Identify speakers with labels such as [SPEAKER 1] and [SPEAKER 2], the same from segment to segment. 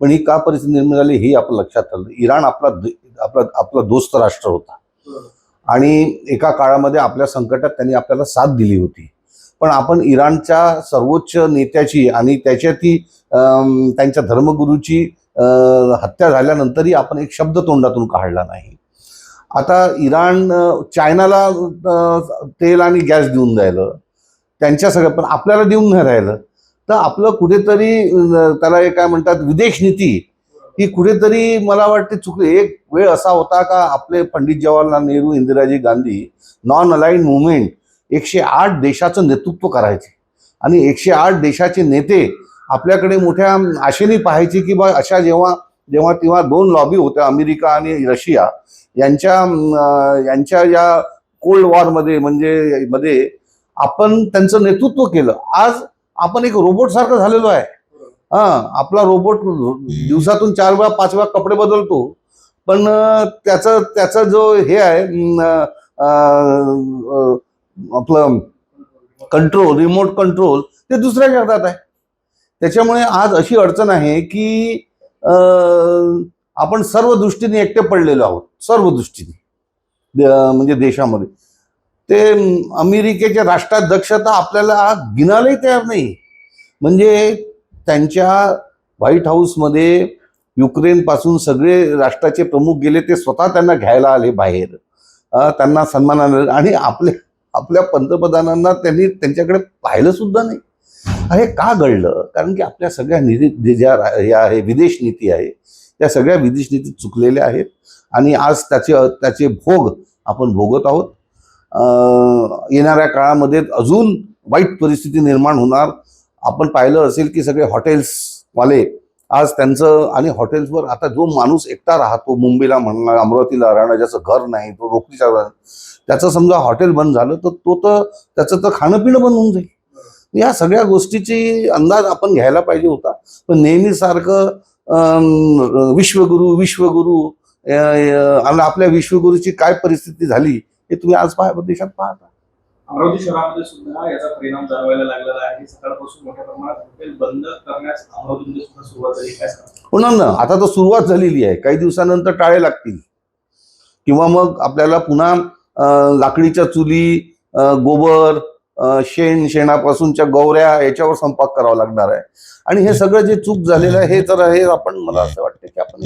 [SPEAKER 1] पण ही का परिस्थिती निर्माण झाली हे आपलं लक्षात आलं. इराण आपला आपला आपला दोस्त राष्ट्र होता आणि एका काळामध्ये आपल्या संकटात त्यांनी आपल्याला साथ दिली होती. पण आपण इराणच्या सर्वोच्च नेत्याची आणि त्याच्याती त्यांच्या धर्मगुरूची हत्या झाल्यानंतरही आपण एक शब्द तोंडातून काढला नाही. आता इराण चायनाला तेल आणि गॅस देऊन राहिलं, त्यांच्या सगळं, पण आपल्याला देऊन नाही राहिलं. तर आपलं कुठेतरी त्याला एक काय म्हणतात विदेश नीती ही कुठेतरी मला वाटते चुकली. एक वेळ असा होता का आपले Pandit Jawaharlal Nehru, Indiraji Gandhi non aligned movement 108 देशाचं नेतृत्व करायचे आणि 108 देशाचे नेते आपल्याकडे मोठ्या आशेने पाहायचे की बा अशा जेव्हा दोन लॉबी होत्या, अमेरिका आणि रशिया यांच्या या कोल्ड वॉरमध्ये मध्ये आपण त्यांचं नेतृत्व केलं. आज आपण एक रोबोट सारखं झालेलो आहे. आपला रोबोट दिवसातून 4 वेळा 5 वेळा कपडे बदलतो, पण त्याचा जो हे आहे आपलं कंट्रोल, रिमोट कंट्रोल ते दुसऱ्या जगात आहे. त्याच्यामुळे आज अशी अडचण आहे की आपण सर्व दृष्टीने एकटे पडलेलो आहोत, सर्व दृष्टीने म्हणजे देशामध्ये. ते अमेरिकेचे राष्ट्राध्यक्ष तर आपल्याला गिनायलाही तयार नाही. म्हणजे त्यांच्या व्हाईट हाऊसमध्ये युक्रेनपासून सगळे राष्ट्राचे प्रमुख गेले, ते स्वतः त्यांना घ्यायला आले बाहेर, त्यांना सन्मानाने, आणि आपल्या पंतप्रधानांना त्यांनी त्यांच्याकडे पाहिलं सुद्धा नाही. हे का घडलं? कारण की आपल्या सगळ्या ज्या आहे विदेश नीती आहे, त्या सगळ्या विदेश नीती चुकलेल्या आहेत आणि आज त्याचे भोग आपण भोगत आहोत. येणाऱ्या काळामध्ये अजून वाईट परिस्थिती निर्माण होणार. आपण पाहिलं असेल की सगळे हॉटेल्सवाले आज त्यांचं, आणि हॉटेल्सवर आता जो माणूस एकटा राहतो, मुंबईला म्हणा, अमरावतीला राहणार, ज्याचं घर नाही, तो नोकरीच्या, त्याचं समजा हॉटेल बंद झालं तर त्याचं तर खाणं पिणं बंद होऊन जाईल. या सगळ्या गोष्टीची अंदाज आपण घ्यायला पाहिजे होता. पण नेहमीसारखं विश्वगुरू आणि आपल्या विश्वगुरूची काय परिस्थिती झाली हे तुम्ही आज देशात पाहता.
[SPEAKER 2] अमरावती शहरामध्ये सुद्धा याचा परिणाम जाणवायला लागलेला आहे. सकाळपासून मोठ्या प्रमाणात हॉटेल बंद करण्यास अमरावतीमध्ये सुद्धा सुरुवात झाली. काय
[SPEAKER 1] होणार ना, आता तर सुरुवात झालेली आहे. काही दिवसानंतर टाळे लागतील किंवा मग आपल्याला पुन्हा लाकडीच्या चुली, गोबर, शेणापासूनच्या गौऱ्या याच्यावर स्वयंपाक करावा लागणार आहे. आणि हे सगळं जे चूक झालेलं आहे हे आपण, मला असं वाटतं की आपण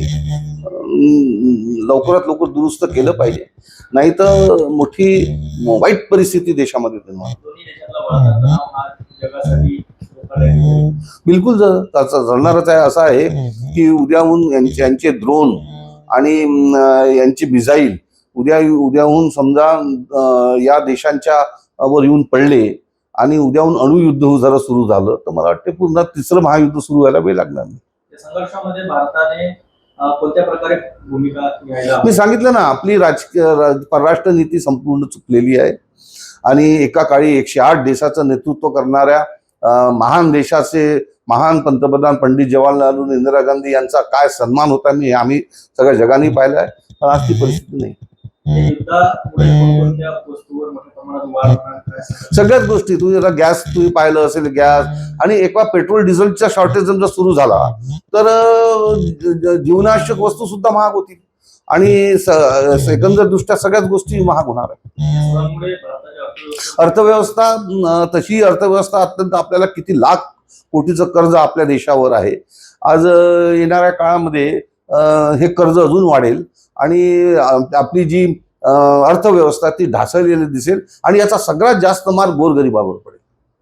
[SPEAKER 1] लवकरात लवकर दुरुस्त केलं पाहिजे, नाही तर मोठी वाईट परिस्थिती देशामध्ये निर्माण. बिलकुल झळणारच आहे. असं आहे की उद्याहून यांचे ड्रोन आणि यांची मिसाईल उद्याहून समजा या देशांच्या वर येऊन पडले आणि उद्याहून अणुयुद्ध जरा सुरू झालं तर मला वाटतं पुन्हा तिसरं महायुद्ध सुरू व्हायला वेळ लागणार नाही.
[SPEAKER 2] संघर्षामध्ये भारताने कोणत्या प्रकारे भूमिका घ्यायला?
[SPEAKER 1] मी सांगितलं ना, आपली परराष्ट्र नीती संपूर्ण चुकलेली आहे आणि एका काळी 108 देशाचं नेतृत्व करणाऱ्या महान देशाचे महान पंतप्रधान पंडित जवाहरलाल नेहरू, इंदिरा गांधी यांचा काय सन्मान होता हे आम्ही सगळ्या जगाने पाहिलं आहे. पण आज ती परिस्थिती नाही. सगळ्याच गोष्टी, तुम्ही जरा गॅस तुम्ही पाहिलं असेल, गॅस आणि एका पेट्रोल डिझेलचा शॉर्टेज जर सुरू झाला तर जीवनावश्यक वस्तू सुद्धा महाग होतील आणि एकंदर दृष्ट्या सगळ्याच गोष्टी महाग होणार आहेत. अर्थव्यवस्था तशी अर्थव्यवस्था अत्यंत, आपल्याला किती लाख कोटीचं कर्ज आपल्या देशावर आहे. आज येणाऱ्या काळामध्ये हे कर्ज अजून वाढेल आणि आपली जी अर्थव्यवस्था ती ढासळलेली दिसेल आणि याचा सगळ्यात जास्त मार गोरगरिबावर पडेल.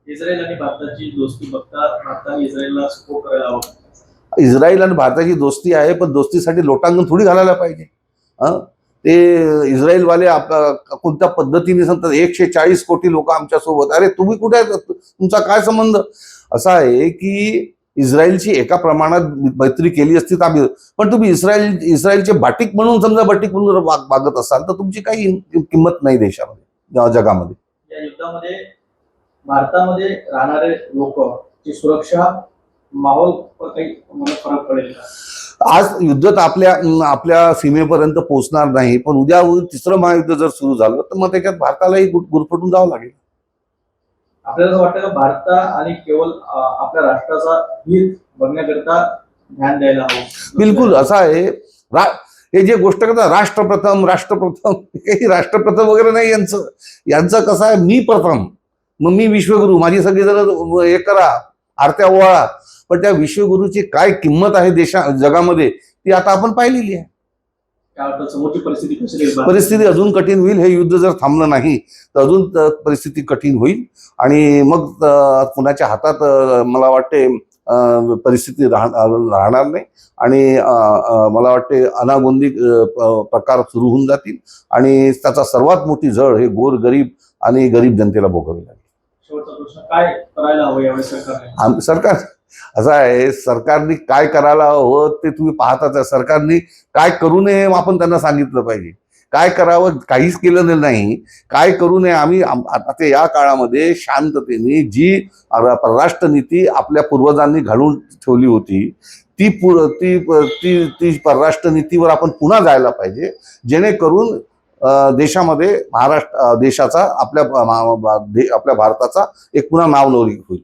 [SPEAKER 2] इस्रायल आणि भारताची दोस्ती बघता भारताने इस्रायलला सपोर्ट करायला हवा.
[SPEAKER 1] इस्रायल आणि भारताची दोस्ती आहे, पण दोस्तीसाठी लोटांगण थोडी घालायला पाहिजे. ते इस्रायलवाले कोणत्या पद्धतीने सांगतात 140 कोटी लोक आमच्या सोबत. अरे तुम्ही कुठे, तुमचा काय संबंध? असा आहे की इस्रायलची एका प्रमाणात मैत्री केली असती तर पण तुम्ही इस्रायलचे बाटिक म्हणून समजा बाटिक म्हणून वागत असाल तर तुमची काही किंमत नाही देशामध्ये, जगामध्ये.
[SPEAKER 2] या युद्धामध्ये भारतामध्ये राहणारे लोक सुरक्षा माहोल काही फरक पडेल?
[SPEAKER 1] आज युद्ध तर आपल्या सीमेपर्यंत पोहोचणार नाही, पण उद्या तिसरं महायुद्ध जर सुरू झालं तर मग त्याच्यात भारतालाही गुरफटून जावं लागेल.
[SPEAKER 2] आपल्याला असं वाटतं का भारत आणि केवळ आपल्या राष्ट्राचा हित बघण्याकरिता ध्यान द्यायला हवं.
[SPEAKER 1] बिलकुल असं आहे. हे जे गोष्ट करतात राष्ट्रप्रथम राष्ट्रप्रथम, काही राष्ट्रप्रथम वगैरे नाही यांचं. यांचं कसं आहे, मी प्रथम, मग मी विश्वगुरु, माझी सगळी जरा हे करा, आरत्या ओवाळा. पण त्या विश्वगुरूची काय किंमत आहे जगामध्ये ती आता आपण पाहिलेली आहे.
[SPEAKER 2] काय वाटतं समोरची परिस्थिती कशी राहील?
[SPEAKER 1] परिस्थिती अजून कठीण होईल. हे युद्ध जर थांबलं नाही तर अजून परिस्थिती कठीण होईल आणि मग पुण्याच्या हातात मला वाटते परिस्थिती राहणार नाही आणि मला वाटते अनागोंदी प्रकार सुरू होऊन जातील आणि त्याचा सर्वात मोठी झळ हे गोरगरीब आणि गरीब जनतेला भोगावी लागेल.
[SPEAKER 2] शेवटचा प्रश्न, काय करायला हवं यावेळेस सरकारने?
[SPEAKER 1] सरकार असं आहे, सरकारने काय करायला हवं ते तुम्ही पाहताच आहे. सरकारने काय करू नये आपण त्यांना सांगितलं पाहिजे. काय करावं काहीच केलं नाही. काय करू नये आम्ही आता या काळामध्ये शांततेने जी परराष्ट्र नीती आपल्या पूर्वजांनी घालून ठेवली होती ती ती परराष्ट्र नीतीवर आपण पुन्हा जायला पाहिजे, जेणेकरून देशामध्ये देशाचा आपल्या भारताचा एक पुन्हा नावलौकिक होईल.